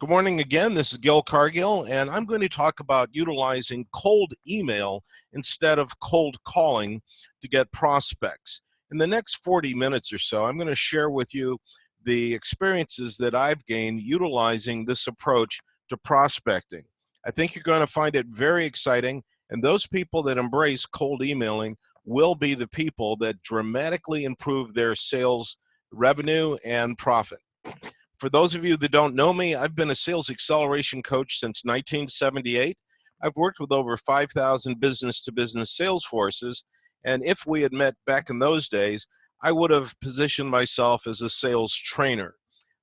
Good morning again. This is Gil Cargill, and I'm going to talk about utilizing cold email instead of cold calling to get prospects. In the next 40 minutes or so, I'm going to share with you the experiences that I've gained utilizing this approach to prospecting. I think you're going to find it very exciting, and those people that embrace cold emailing will be the people that dramatically improve their sales revenue and profit. For those of you that don't know me, I've been a sales acceleration coach since 1978. I've worked with over 5,000 business-to-business sales forces, and if we had met back in those days, I would have positioned myself as a sales trainer.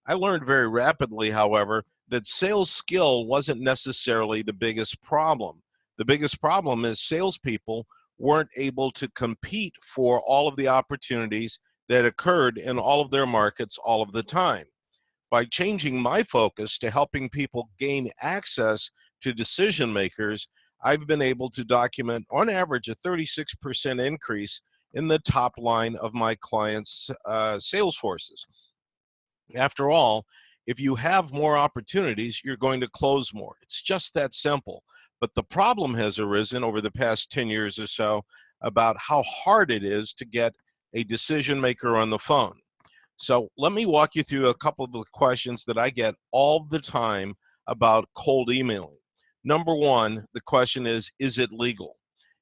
I learned very rapidly, however, that sales skill wasn't necessarily the biggest problem. The biggest problem is salespeople weren't able to compete for all of the opportunities that occurred in all of their markets all of the time. By changing my focus to helping people gain access to decision makers, I've been able to document on average a 36% increase in the top line of my clients' sales forces. After all, if you have more opportunities, you're going to close more. It's just that simple. But the problem has arisen over the past 10 years or so about how hard it is to get a decision maker on the phone. So let me walk you through a couple of the questions that I get all the time about cold emailing. Number one, the question is it legal?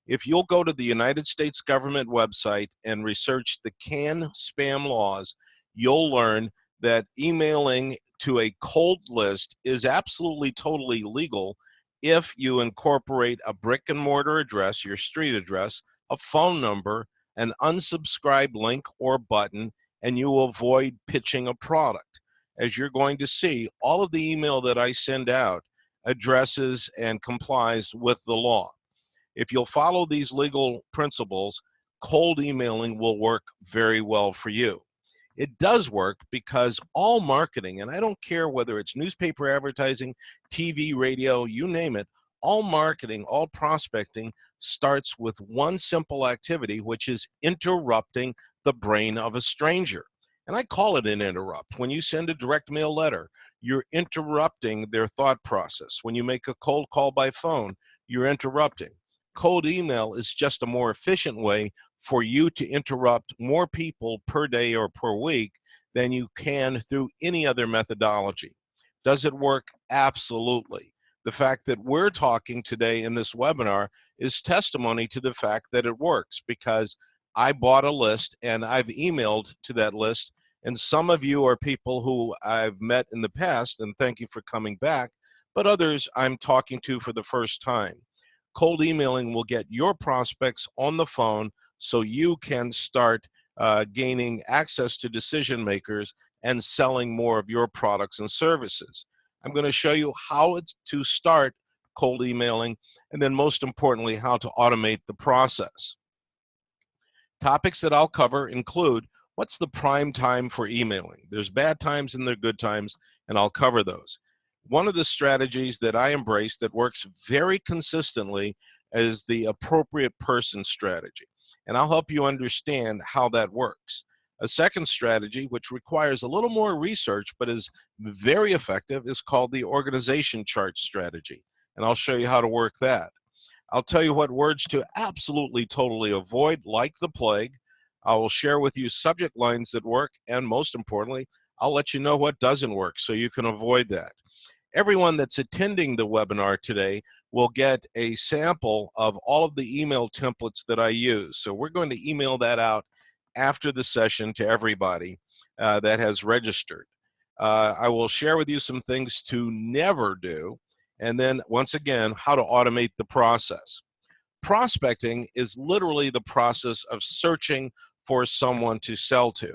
If you'll go to the United States government website and research the CAN spam laws, you'll learn that emailing to a cold list is absolutely totally legal if you incorporate a brick and mortar address, your street address, a phone number, an unsubscribe link or button, and you avoid pitching a product. As you're going to see, all of the email that I send out addresses and complies with the law. If you'll follow these legal principles, cold emailing will work very well for you. It does work because all marketing, and I don't care whether it's newspaper advertising, TV, radio, you name it, all marketing, all prospecting starts with one simple activity, which is interrupting the brain of a stranger. And I call it an interrupt. When you send a direct mail letter, you're interrupting their thought process. When you make a cold call by phone, you're interrupting. Cold email is just a more efficient way for you to interrupt more people per day or per week than you can through any other methodology. Does it work? Absolutely. The fact that we're talking today in this webinar is testimony to the fact that it works, because I bought a list and I've emailed to that list, and some of you are people who I've met in the past, and thank you for coming back, but others I'm talking to for the first time. Cold emailing will get your prospects on the phone so you can start gaining access to decision makers and selling more of your products and services. I'm going to show you how to start cold emailing, and then most importantly, how to automate the process. Topics that I'll cover include what's the prime time for emailing. There's bad times and there are good times, and I'll cover those. One of the strategies that I embrace that works very consistently is the appropriate person strategy, and I'll help you understand how that works. A second strategy, which requires a little more research but is very effective, is called the organization chart strategy, and I'll show you how to work that. I'll tell you what words to absolutely totally avoid like the plague. I will share with you subject lines that work, and most importantly, I'll let you know what doesn't work so you can avoid that. Everyone that's attending the webinar today will get a sample of all of the email templates that I use. So we're going to email that out after the session to everybody that has registered. I will share with you some things to never do, and then once again, how to automate the process. Prospecting is literally the process of searching for someone to sell to.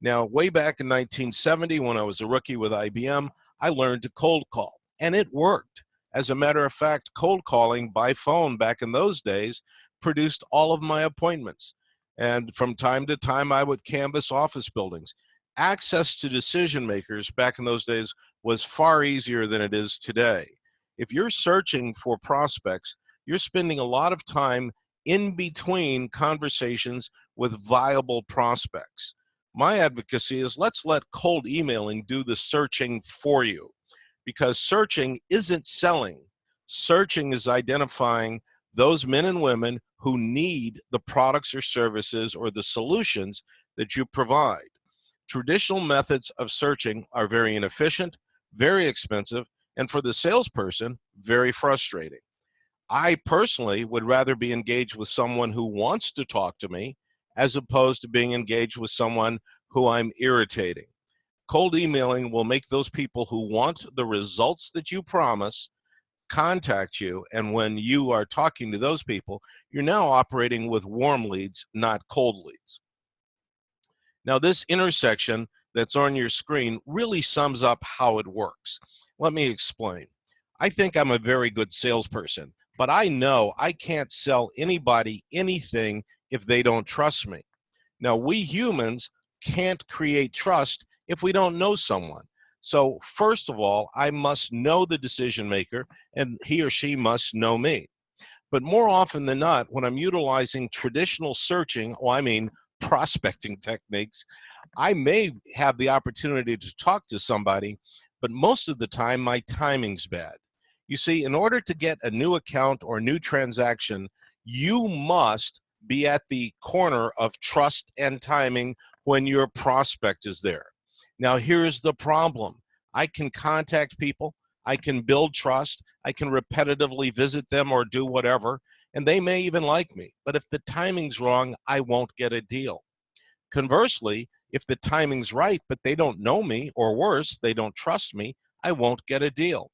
Now, way back in 1970, when I was a rookie with IBM, I learned to cold call, and it worked. As a matter of fact, cold calling by phone back in those days produced all of my appointments. And from time to time, I would canvass office buildings. Access to decision makers back in those days was far easier than it is today. If you're searching for prospects, you're spending a lot of time in between conversations with viable prospects. My advocacy is let's let cold emailing do the searching for you. because searching isn't selling. Searching is identifying those men and women who need the products or services or the solutions that you provide. Traditional methods of searching are very inefficient, very expensive, and for the salesperson, very frustrating. I personally would rather be engaged with someone who wants to talk to me as opposed to being engaged with someone who I'm irritating. Cold emailing will make those people who want the results that you promise contact you, and when you are talking to those people, you're now operating with warm leads, not cold leads. Now, this intersection that's on your screen really sums up how it works. Let me explain. I think I'm a very good salesperson, but I know I can't sell anybody anything if they don't trust me. Now, we humans can't create trust if we don't know someone. So first of all, I must know the decision maker, and he or she must know me. But more often than not, when I'm utilizing traditional searching, prospecting techniques, I may have the opportunity to talk to somebody, but most of the time my timing's bad. You see, in order to get a new account or new transaction, you must be at the corner of trust and timing when your prospect is there. Now, here's the problem. I can contact people, I can build trust, I can repetitively visit them or do whatever, and they may even like me. But if the timing's wrong, I won't get a deal. Conversely, if the timing's right, but they don't know me, or worse, they don't trust me, I won't get a deal.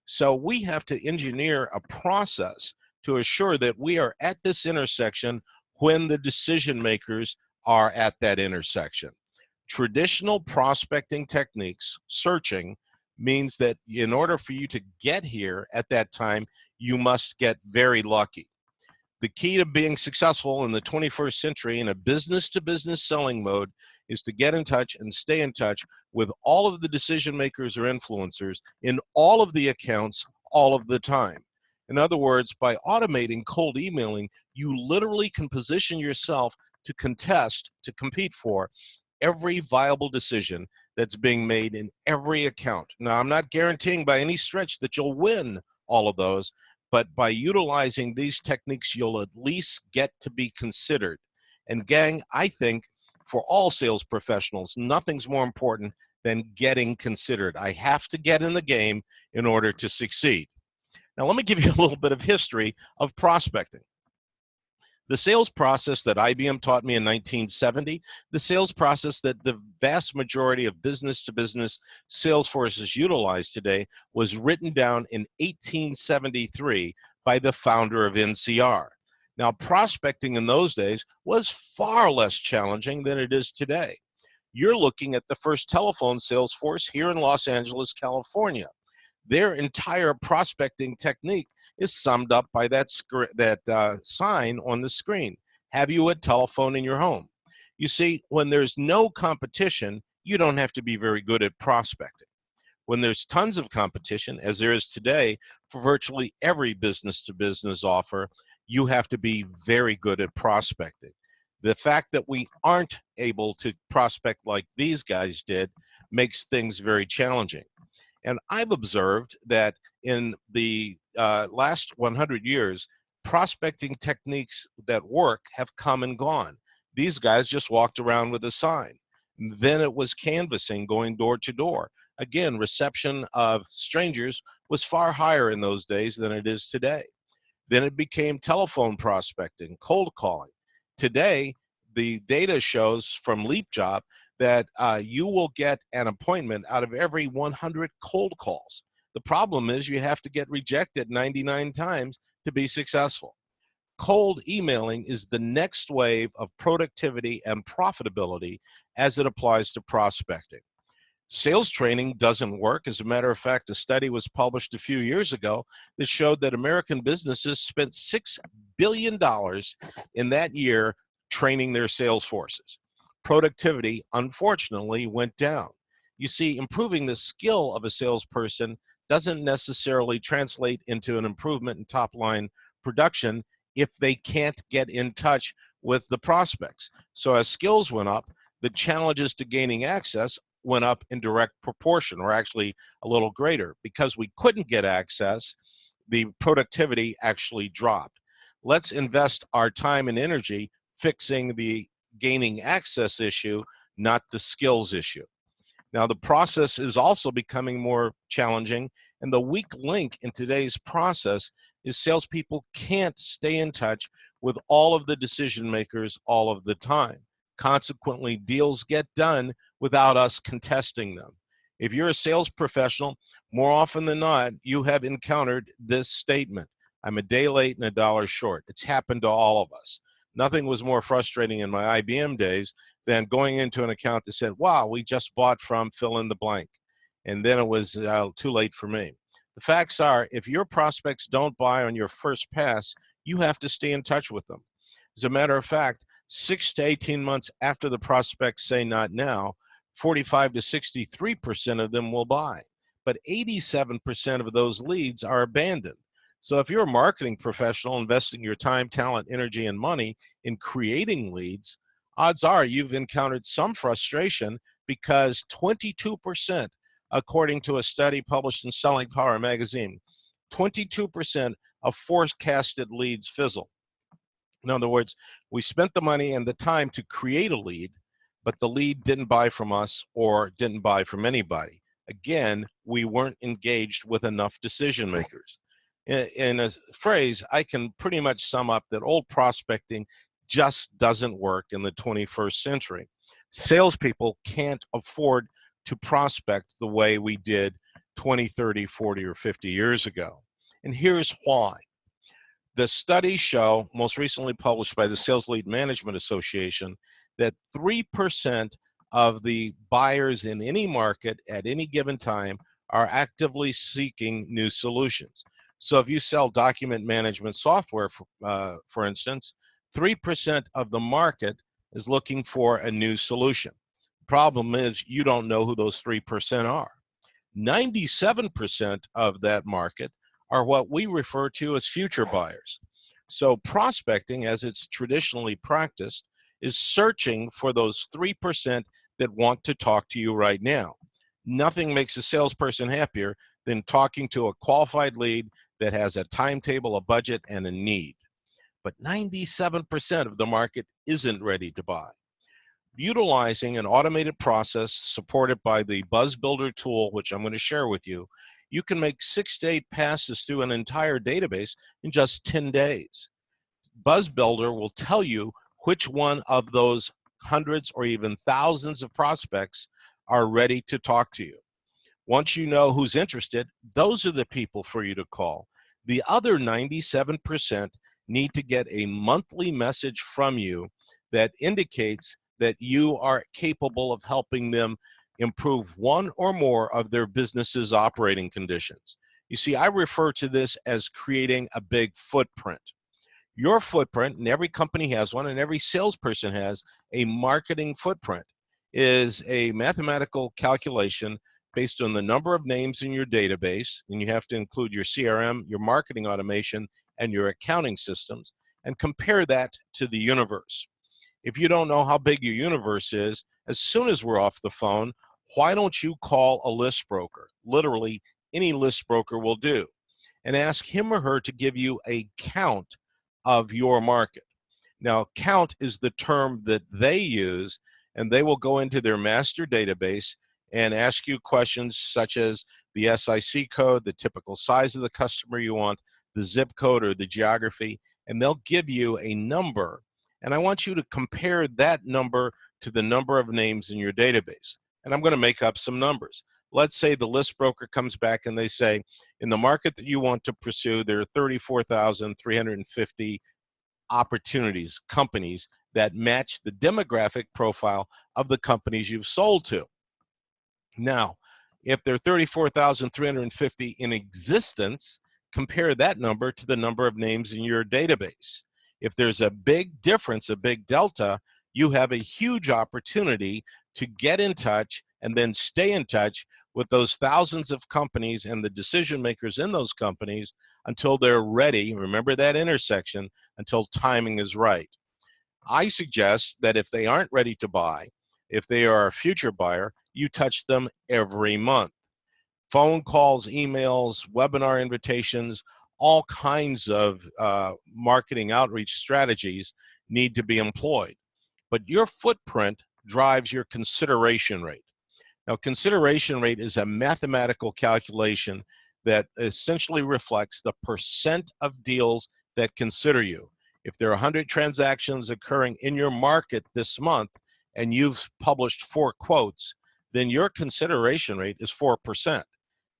So we have to engineer a process to assure that we are at this intersection when the decision makers are at that intersection. Traditional prospecting techniques, searching, means that in order for you to get here at that time, you must get very lucky. The key to being successful in the 21st century in a business-to-business selling mode is to get in touch and stay in touch with all of the decision makers or influencers in all of the accounts all of the time. In other words, by automating cold emailing, you literally can position yourself to contest, to compete for every viable decision that's being made in every account. Now, I'm not guaranteeing by any stretch that you'll win all of those, but by utilizing these techniques, you'll at least get to be considered. And gang, I think for all sales professionals, nothing's more important than getting considered. I have to get in the game in order to succeed. Now, let me give you a little bit of history of prospecting. The sales process that IBM taught me in 1970, the sales process that the vast majority of business-to-business sales forces utilize today, was written down in 1873 by the founder of NCR. Now, prospecting in those days was far less challenging than it is today. You're looking at the first telephone sales force here in Los Angeles, California. Their entire prospecting technique is summed up by that sign on the screen. Have you a telephone in your home? You see, when there's no competition, you don't have to be very good at prospecting. When there's tons of competition, as there is today for virtually every business-to-business offer, you have to be very good at prospecting. The fact that we aren't able to prospect like these guys did makes things very challenging. And I've observed that in the last 100 years, prospecting techniques that work have come and gone. These guys just walked around with a sign. Then it was canvassing, going door to door. Again, reception of strangers was far higher in those days than it is today. Then it became telephone prospecting, cold calling. Today, the data shows from LeapJob that you will get an appointment out of every 100 cold calls. The problem is you have to get rejected 99 times to be successful. Cold emailing is the next wave of productivity and profitability as it applies to prospecting. Sales training doesn't work. As a matter of fact, a study was published a few years ago that showed that American businesses spent $6 billion in that year training their sales forces. Productivity, unfortunately, went down. You see, improving the skill of a salesperson doesn't necessarily translate into an improvement in top-line production if they can't get in touch with the prospects. So as skills went up, the challenges to gaining access went up in direct proportion, or actually a little greater. Because we couldn't get access, the productivity actually dropped. Let's invest our time and energy fixing the gaining access issue, not the skills issue. Now, the process is also becoming more challenging, and the weak link in today's process is salespeople can't stay in touch with all of the decision makers all of the time. Consequently, deals get done without us contesting them. If you're a sales professional, more often than not, you have encountered this statement: I'm a day late and a dollar short. It's happened to all of us. Nothing was more frustrating in my IBM days than going into an account that said, wow, we just bought from fill in the blank. And then it was too late for me. The facts are, if your prospects don't buy on your first pass, you have to stay in touch with them. As a matter of fact, 6 to 18 months after the prospects say not now, 45 to 63% of them will buy. But 87% of those leads are abandoned. So if you're a marketing professional investing your time, talent, energy, and money in creating leads, odds are you've encountered some frustration, because 22%, according to a study published in Selling Power magazine, 22% of forecasted leads fizzle. In other words, we spent the money and the time to create a lead, but the lead didn't buy from us or didn't buy from anybody. Again, we weren't engaged with enough decision makers. In a phrase, I can pretty much sum up that old prospecting just doesn't work in the 21st century. Salespeople can't afford to prospect the way we did 20, 30, 40, or 50 years ago. And here's why. The studies show, most recently published by the Sales Lead Management Association, that 3% of the buyers in any market at any given time are actively seeking new solutions. So if you sell document management software, for instance, 3% of the market is looking for a new solution. The problem is you don't know who those 3% are. 97% of that market are what we refer to as future buyers. So prospecting, as it's traditionally practiced, is searching for those 3% that want to talk to you right now. Nothing makes a salesperson happier than talking to a qualified lead that has a timetable, a budget, and a need. But 97% of the market isn't ready to buy. Utilizing an automated process supported by the BuzzBuilder tool, which I'm going to share with you, you can make 6 to 8 passes through an entire database in just 10 days. BuzzBuilder will tell you which one of those hundreds or even thousands of prospects are ready to talk to you. Once you know who's interested, those are the people for you to call. The other 97% need to get a monthly message from you that indicates that you are capable of helping them improve one or more of their business's operating conditions. You see, I refer to this as creating a big footprint. Your footprint, and every company has one, and every salesperson has a marketing footprint, is a mathematical calculation based on the number of names in your database, and you have to include your CRM, your marketing automation, and your accounting systems, and compare that to the universe. If you don't know how big your universe is, as soon as we're off the phone, why don't you call a list broker? Literally, any list broker will do, and ask him or her to give you a count of your market. Now, count is the term that they use, and they will go into their master database and ask you questions such as the SIC code, the typical size of the customer you want, the zip code or the geography, and they'll give you a number. And I want you to compare that number to the number of names in your database. And I'm going to make up some numbers. Let's say the list broker comes back and they say, in the market that you want to pursue, there are 34,350 opportunities, companies that match the demographic profile of the companies you've sold to. Now, if there are 34,350 in existence, compare that number to the number of names in your database. If there's a big difference, a big delta, you have a huge opportunity to get in touch and then stay in touch with those thousands of companies and the decision makers in those companies until they're ready. Remember that intersection, until timing is right. I suggest that if they aren't ready to buy, If they are a future buyer, you touch them every month. Phone calls, emails, webinar invitations, all kinds of marketing outreach strategies need to be employed. But your footprint drives your consideration rate. Now, consideration rate is a mathematical calculation that essentially reflects the percent of deals that consider you. If there are 100 transactions occurring in your market this month and you've published 4 quotes, then your consideration rate is 4%.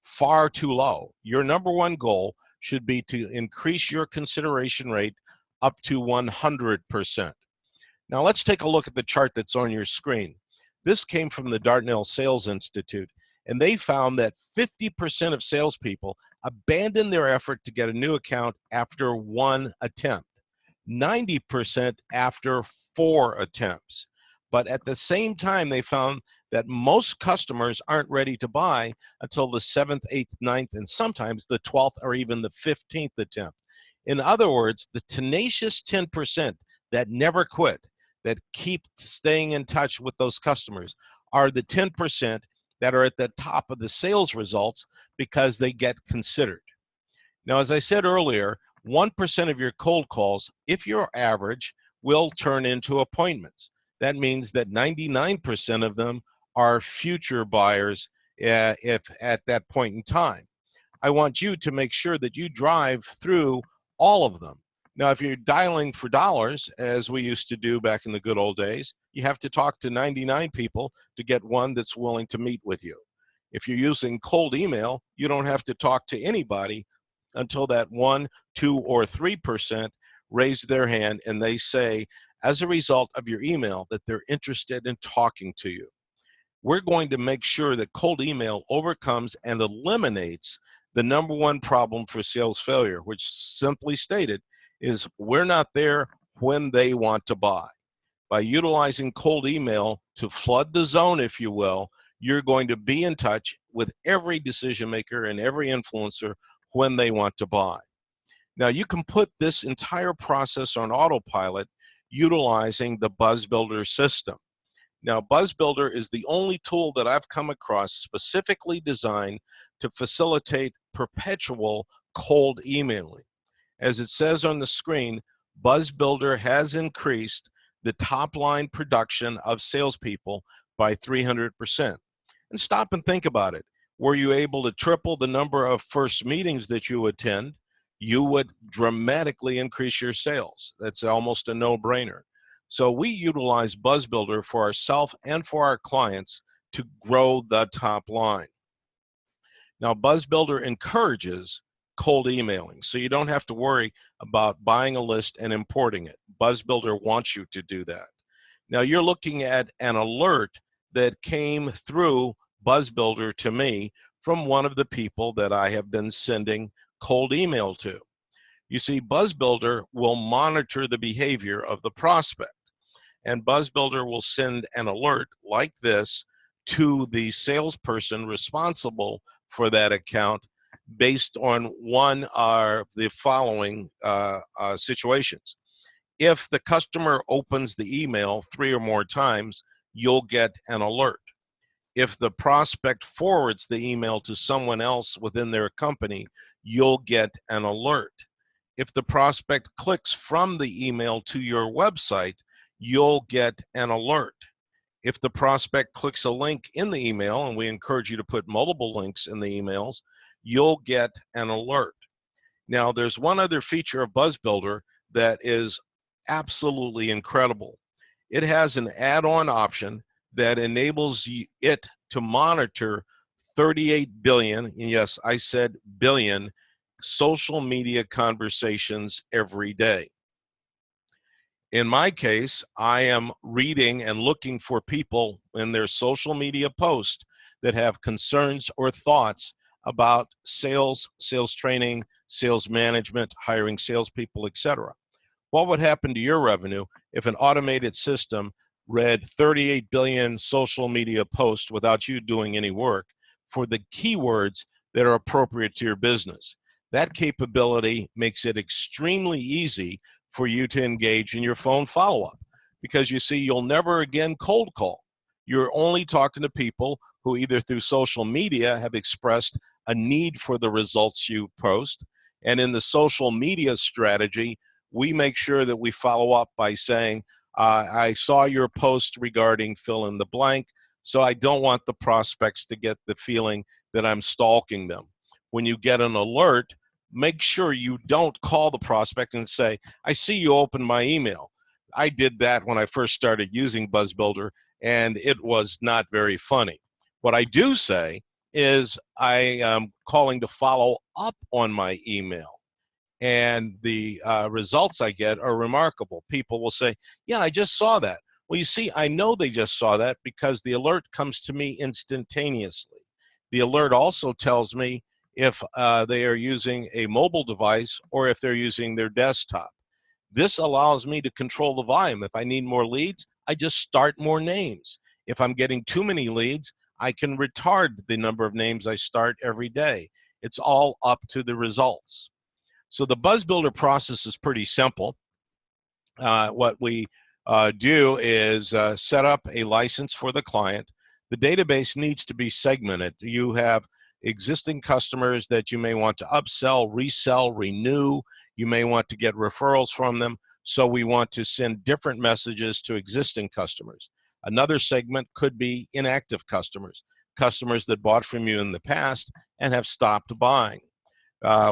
Far too low. Your number one goal should be to increase your consideration rate up to 100%. Now let's take a look at the chart that's on your screen. This came from the Dartnell Sales Institute, and they found that 50% of salespeople abandon their effort to get a new account after 1 attempt, 90% after 4 attempts. But at the same time, they found that most customers aren't ready to buy until the 7th, 8th, 9th, and sometimes the 12th or even the 15th attempt. In other words, the tenacious 10% that never quit, that keep staying in touch with those customers, are the 10% that are at the top of the sales results because they get considered. Now, as I said earlier, 1% of your cold calls, if you're average, will turn into appointments. That means that 99% of them are future buyers if at that point in time. I want you to make sure that you drive through all of them. Now, if you're dialing for dollars, as we used to do back in the good old days, you have to talk to 99 people to get one that's willing to meet with you. If you're using cold email, you don't have to talk to anybody until that 1, 2, or 3% raise their hand and they say, as a result of your email, that they're interested in talking to you. We're going to make sure that cold email overcomes and eliminates the number one problem for sales failure, which simply stated is we're not there when they want to buy. By utilizing cold email to flood the zone, if you will, you're going to be in touch with every decision maker and every influencer when they want to buy. Now, you can put this entire process on autopilot utilizing the BuzzBuilder system. Now, BuzzBuilder is the only tool that I've come across specifically designed to facilitate perpetual cold emailing. As it says on the screen, BuzzBuilder has increased the top line production of salespeople by 300%. And stop and think about it. Were you able to triple the number of first meetings that you attend, you would dramatically increase your sales. That's almost a no-brainer. So we utilize BuzzBuilder for ourselves and for our clients to grow the top line. Now, BuzzBuilder encourages cold emailing, so you don't have to worry about buying a list and importing it. BuzzBuilder wants you to do that. Now, you're looking at an alert that came through BuzzBuilder to me from one of the people that I have been sending cold email to. You see, BuzzBuilder will monitor the behavior of the prospect, and BuzzBuilder will send an alert like this to the salesperson responsible for that account based on one of the following situations. If the customer opens the email 3 or more times, you'll get an alert. If the prospect forwards the email to someone else within their company, you'll get an alert. If the prospect clicks from the email to your website, you'll get an alert. If the prospect clicks a link in the email, and we encourage you to put multiple links in the emails, you'll get an alert. Now, there's one other feature of BuzzBuilder that is absolutely incredible. It has an add-on option that enables it to monitor 38 billion, and yes, I said billion, social media conversations every day. In my case, I am reading and looking for people in their social media posts that have concerns or thoughts about sales, sales training, sales management, hiring salespeople, etc. What would happen to your revenue if an automated system read 38 billion social media posts without you doing any work for the keywords that are appropriate to your business? That capability makes it extremely easy for you to engage in your phone follow-up, because you see, you'll never again cold call. You're only talking to people who either through social media have expressed a need for the results you post. And in the social media strategy, we make sure that we follow up by saying, I saw your post regarding fill in the blank, so I don't want the prospects to get the feeling that I'm stalking them. When you get an alert, make sure you don't call the prospect and say, I see you opened my email. I did that when I first started using BuzzBuilder, and it was not very funny. What I do say is I am calling to follow up on my email. And the results I get are remarkable. People will say, yeah, I just saw that. Well, you see, I know they just saw that because the alert comes to me instantaneously. The alert also tells me if they are using a mobile device or if they're using their desktop. This allows me to control the volume. If I need more leads, I just start more names. If I'm getting too many leads, I can retard the number of names I start every day. It's all up to the results. So the BuzzBuilder process is pretty simple. What we do is set up a license for the client. The database needs to be segmented. You have existing customers that you may want to upsell, resell, renew. You may want to get referrals from them. So we want to send different messages to existing customers. Another segment could be inactive customers, customers that bought from you in the past and have stopped buying.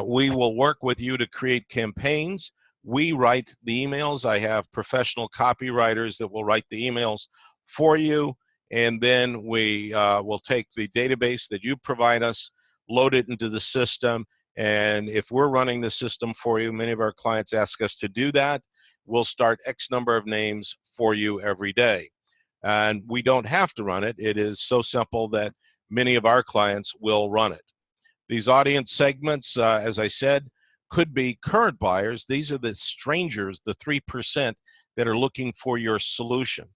We will work with you to create campaigns. We write the emails. I have professional copywriters that will write the emails for you. And then we will take the database that you provide us, load it into the system. And if we're running the system for you, many of our clients ask us to do that. We'll start X number of names for you every day. And we don't have to run it. It is so simple that many of our clients will run it. These audience segments, as I said, could be current buyers. These are the strangers, the 3% that are looking for your solution.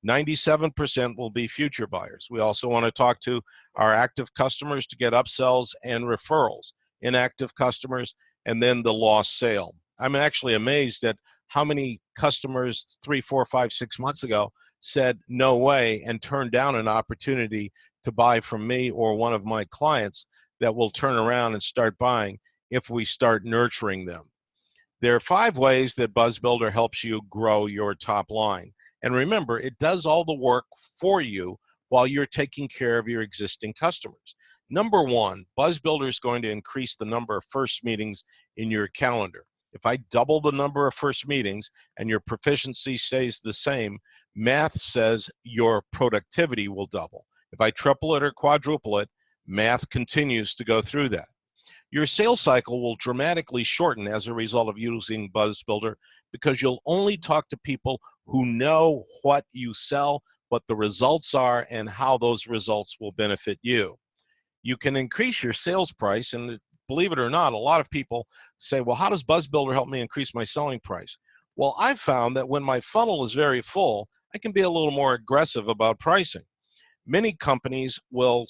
97% will be future buyers. We also want to talk to our active customers to get upsells and referrals, inactive customers, and then the lost sale. I'm actually amazed at how many customers 3, 4, 5, 6 months ago said no way and turned down an opportunity to buy from me or one of my clients that will turn around and start buying if we start nurturing them. There are 5 ways that BuzzBuilder helps you grow your top line. And remember, it does all the work for you while you're taking care of your existing customers. Number 1, BuzzBuilder is going to increase the number of first meetings in your calendar. If I double the number of first meetings and your proficiency stays the same, math says your productivity will double. If I triple it or quadruple it, math continues to go through that. Your sales cycle will dramatically shorten as a result of using BuzzBuilder because you'll only talk to people who know what you sell, what the results are, and how those results will benefit you. You can increase your sales price, and believe it or not, a lot of people say, well, how does BuzzBuilder help me increase my selling price? Well, I've found that when my funnel is very full, I can be a little more aggressive about pricing. Many companies will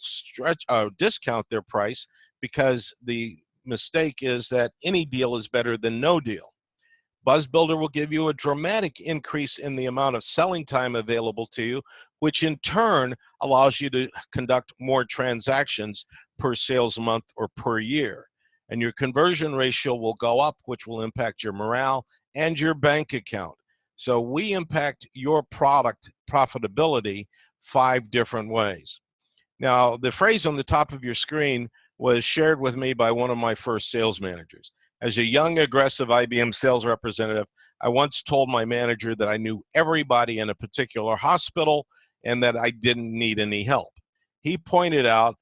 discount their price because the mistake is that any deal is better than no deal. BuzzBuilder will give you a dramatic increase in the amount of selling time available to you, which in turn allows you to conduct more transactions per sales month or per year. And your conversion ratio will go up, which will impact your morale and your bank account. So we impact your product profitability 5 different ways. Now, the phrase on the top of your screen was shared with me by one of my first sales managers. As a young, aggressive IBM sales representative, I once told my manager that I knew everybody in a particular hospital and that I didn't need any help. He pointed out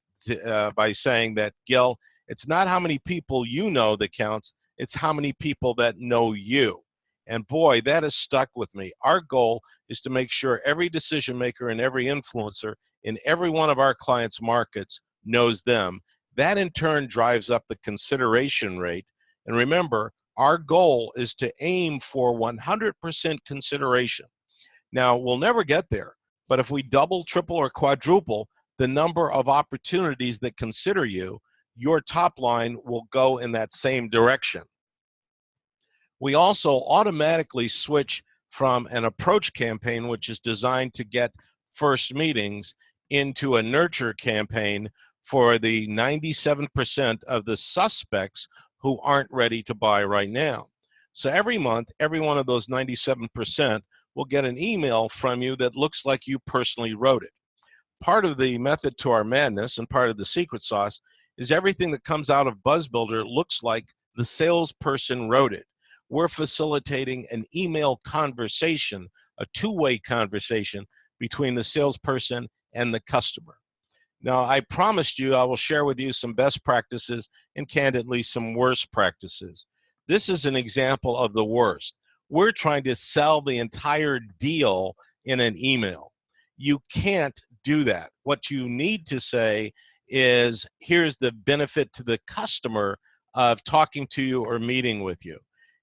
by saying that, Gil, it's not how many people you know that counts, it's how many people that know you. And boy, that has stuck with me. Our goal is to make sure every decision maker and every influencer in every one of our clients' markets knows them. That in turn drives up the consideration rate. And remember, our goal is to aim for 100% consideration. Now, we'll never get there, but if we double, triple, or quadruple the number of opportunities that consider you, your top line will go in that same direction. We also automatically switch from an approach campaign, which is designed to get first meetings into a nurture campaign for the 97% of the suspects who aren't ready to buy right now. So every month, every one of those 97% will get an email from you that looks like you personally wrote it. Part of the method to our madness and part of the secret sauce is everything that comes out of BuzzBuilder looks like the salesperson wrote it. We're facilitating an email conversation, a two-way conversation between the salesperson and the customer. Now, I promised you I will share with you some best practices and candidly some worst practices. This is an example of the worst. We're trying to sell the entire deal in an email. You can't do that. What you need to say is, here's the benefit to the customer of talking to you or meeting with you.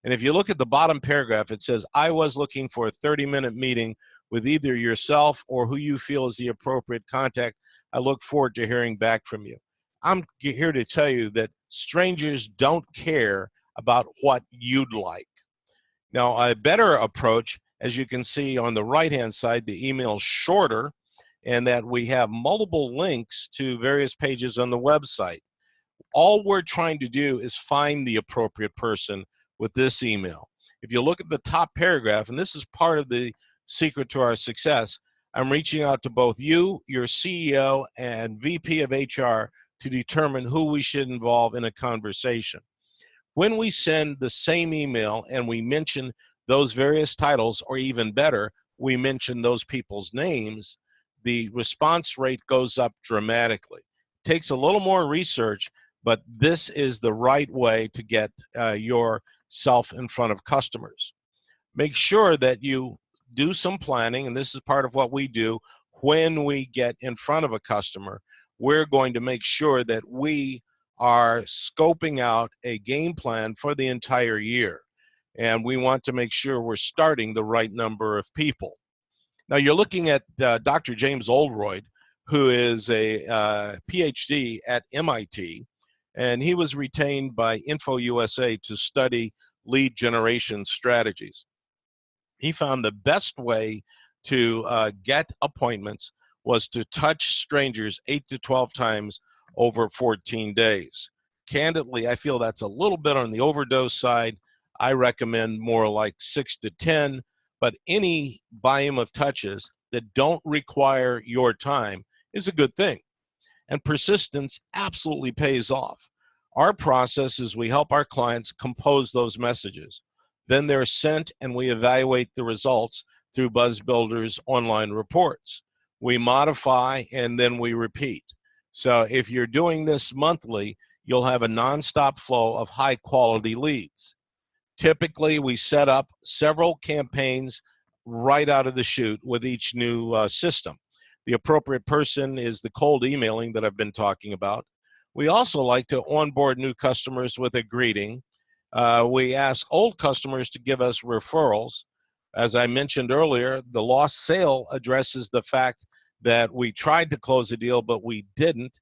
And if you look at the bottom paragraph, it says, I was looking for a 30-minute meeting with either yourself or who you feel is the appropriate contact. I look forward to hearing back from you. I'm here to tell you that strangers don't care about what you'd like. Now, a better approach, as you can see on the right-hand side, the email's shorter, and that we have multiple links to various pages on the website. All we're trying to do is find the appropriate person with this email. If you look at the top paragraph, and this is part of the secret to our success, I'm reaching out to both you, your CEO, and VP of HR to determine who we should involve in a conversation. When we send the same email and we mention those various titles, or even better, we mention those people's names, the response rate goes up dramatically. It takes a little more research, but this is the right way to get yourself in front of customers. Make sure that you do some planning, and this is part of what we do. When we get in front of a customer, we're going to make sure that we are scoping out a game plan for the entire year. And we want to make sure we're starting the right number of people. Now, you're looking at Dr. James Oldroyd, who is a PhD at MIT, and he was retained by InfoUSA to study lead generation strategies. He found the best way to get appointments was to touch strangers 8 to 12 times over 14 days. Candidly, I feel that's a little bit on the overdose side. I recommend more like 6 to 10, but any volume of touches that don't require your time is a good thing. And persistence absolutely pays off. Our process is we help our clients compose those messages. Then they're sent and we evaluate the results through BuzzBuilder's online reports. We modify and then we repeat. So if you're doing this monthly, you'll have a nonstop flow of high quality leads. Typically, we set up several campaigns right out of the chute with each new system. The appropriate person is the cold emailing that I've been talking about. We also like to onboard new customers with a greeting. We ask old customers to give us referrals. As I mentioned earlier, the lost sale addresses the fact that we tried to close a deal, but we didn't.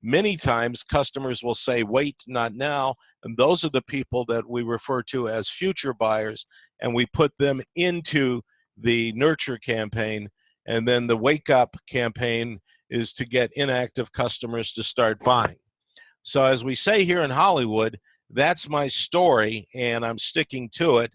Many times, customers will say, wait, not now, and those are the people that we refer to as future buyers, and we put them into the nurture campaign, and then the wake up campaign is to get inactive customers to start buying. So as we say here in Hollywood, that's my story, and I'm sticking to it.